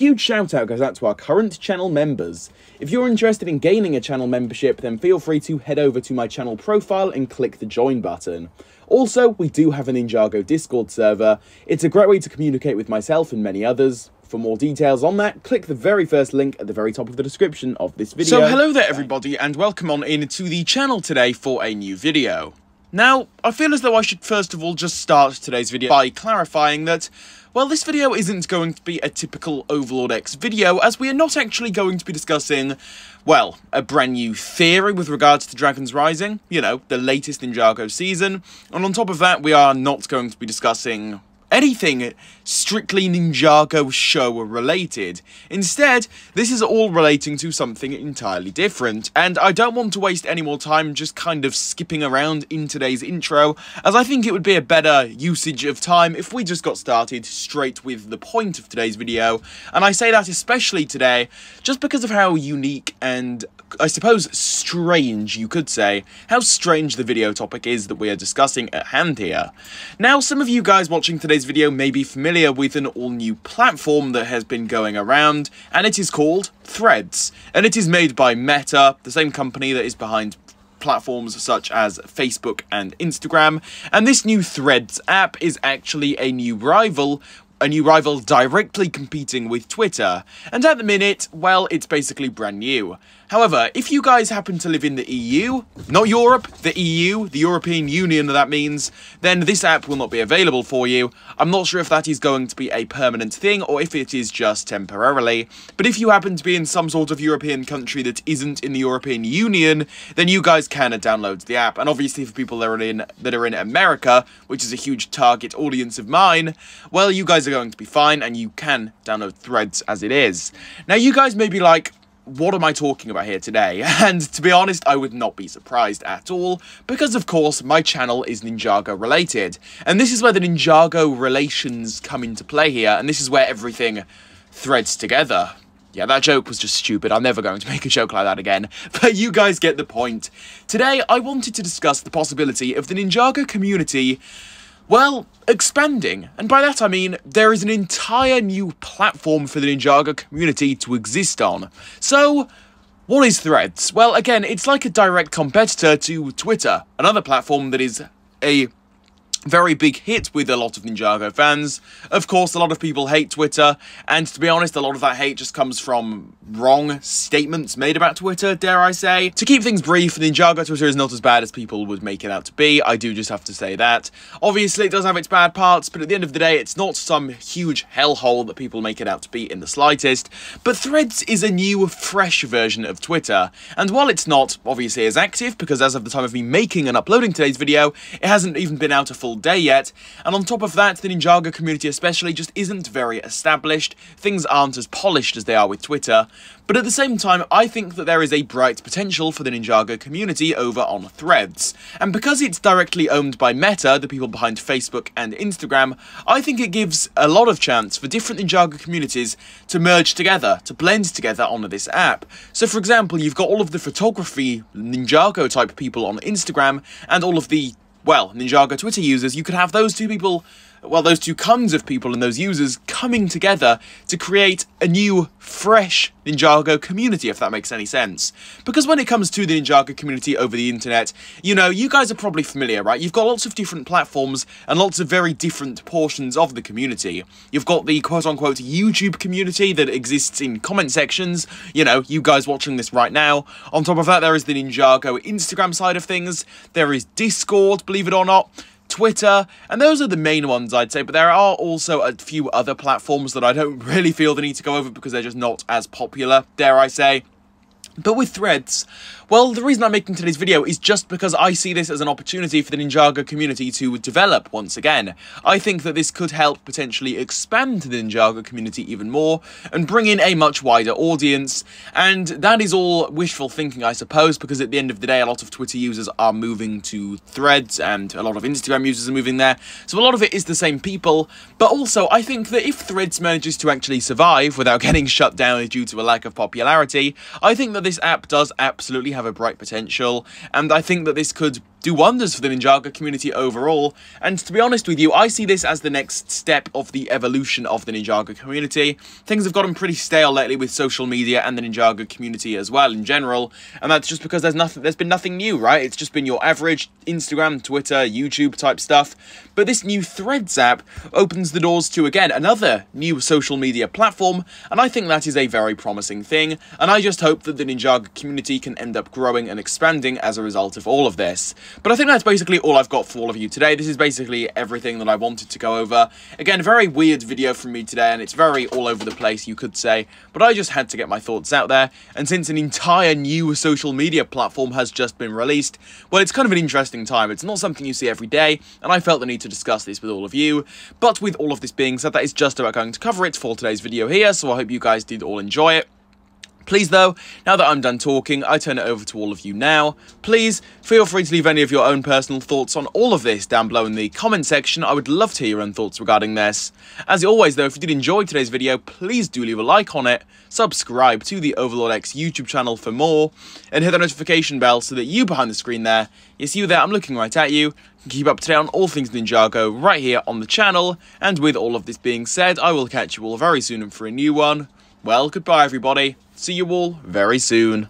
Huge shout out goes out to our current channel members. If you're interested in gaining a channel membership, then feel free to head over to my channel profile and click the join button. Also, we do have a Ninjago Discord server. It's a great way to communicate with myself and many others. For more details on that, click the very first link at the very top of the description of this video. So hello there everybody, and welcome on in to the channel today for a new video. Now, I feel as though I should first of all just start today's video by clarifying that, well, this video isn't going to be a typical Overlord X video, as we are not actually going to be discussing, well, a brand new theory with regards to Dragon's Rising, you know, the latest Ninjago season, and on top of that, we are not going to be discussing anything strictly Ninjago show related. Instead, this is all relating to something entirely different, and I don't want to waste any more time just kind of skipping around in today's intro, as I think it would be a better usage of time if we just got started straight with the point of today's video, and I say that especially today, just because of how unique and, I suppose, strange, you could say, how strange the video topic is that we are discussing at hand here. Now, some of you guys watching today's video may be familiar with an all-new platform that has been going around, and it is called Threads, and it is made by Meta, the same company that is behind platforms such as Facebook and Instagram, and this new Threads app is actually a new rival directly competing with Twitter, and at the minute, well, it's basically brand new. However, if you guys happen to live in the EU, not Europe, the EU, the European Union that means, then this app will not be available for you. I'm not sure if that is going to be a permanent thing or if it is just temporarily, but if you happen to be in some sort of European country that isn't in the European Union, then you guys can download the app, and obviously for people that are in America, which is a huge target audience of mine, well, you guys are going to be fine, and you can download Threads as it is. Now, you guys may be like, what am I talking about here today? And to be honest, I would not be surprised at all, because of course my channel is Ninjago related, and this is where the Ninjago relations come into play here, and this is where everything threads together. Yeah, that joke was just stupid. I'm never going to make a joke like that again, but you guys get the point. Today, I wanted to discuss the possibility of the Ninjago community, well, expanding, and by that I mean there is an entire new platform for the Ninjago community to exist on. So, what is Threads? Well, again, it's like a direct competitor to Twitter, another platform that is a very big hit with a lot of Ninjago fans. Of course, a lot of people hate Twitter, and to be honest, a lot of that hate just comes from wrong statements made about Twitter, dare I say. To keep things brief, Ninjago Twitter is not as bad as people would make it out to be. I do just have to say that. Obviously, it does have its bad parts, but at the end of the day, it's not some huge hellhole that people make it out to be in the slightest. But Threads is a new, fresh version of Twitter, and while it's not obviously as active, because as of the time of me making and uploading today's video, it hasn't even been out a full day yet, and on top of that, the Ninjago community especially just isn't very established. Things aren't as polished as they are with Twitter, but at the same time, I think that there is a bright potential for the Ninjago community over on Threads, and because it's directly owned by Meta, the people behind Facebook and Instagram, I think it gives a lot of chance for different Ninjago communities to merge together, to blend together onto this app. So for example, you've got all of the photography Ninjago type people on Instagram, and all of the, well, Ninjago Twitter users. You could have those two people, well, those two kinds of people and those users coming together to create a new, fresh Ninjago community, if that makes any sense. Because when it comes to the Ninjago community over the internet, you know, you guys are probably familiar, right? You've got lots of different platforms and lots of very different portions of the community. You've got the quote-unquote YouTube community that exists in comment sections, you know, you guys watching this right now. On top of that, there is the Ninjago Instagram side of things. There is Discord, believe it or not, Twitter, and those are the main ones, I'd say, but there are also a few other platforms that I don't really feel the need to go over because they're just not as popular, dare I say. But with Threads, well, the reason I'm making today's video is just because I see this as an opportunity for the Ninjago community to develop once again. I think that this could help potentially expand the Ninjago community even more and bring in a much wider audience, and that is all wishful thinking, I suppose, because at the end of the day, a lot of Twitter users are moving to Threads, and a lot of Instagram users are moving there, so a lot of it is the same people, but also, I think that if Threads manages to actually survive without getting shut down due to a lack of popularity, I think that this app does absolutely have a bright potential, and I think that this could do wonders for the Ninjago community overall, and to be honest with you, I see this as the next step of the evolution of the Ninjago community. Things have gotten pretty stale lately with social media and the Ninjago community as well in general, and that's just because there's been nothing new, right? It's just been your average Instagram, Twitter, YouTube type stuff, but this new Threads app opens the doors to, again, another new social media platform, and I think that is a very promising thing, and I just hope that the Ninjago community can end up growing and expanding as a result of all of this. But I think that's basically all I've got for all of you today. This is basically everything that I wanted to go over. Again, a very weird video from me today, and it's very all over the place, you could say, but I just had to get my thoughts out there, and since an entire new social media platform has just been released, well, it's kind of an interesting time. It's not something you see every day, and I felt the need to discuss this with all of you. But with all of this being said, that is just about going to cover it for today's video here, so I hope you guys did all enjoy it. Please though, now that I'm done talking, I turn it over to all of you now. Please feel free to leave any of your own personal thoughts on all of this down below in the comment section. I would love to hear your own thoughts regarding this. As always though, if you did enjoy today's video, please do leave a like on it, subscribe to the Overlord X YouTube channel for more, and hit the notification bell so that you behind the screen there, yes, you there, I'm looking right at you, can keep up to date on all things Ninjago right here on the channel. And with all of this being said, I will catch you all very soon for a new one. Well, goodbye everybody. See you all very soon.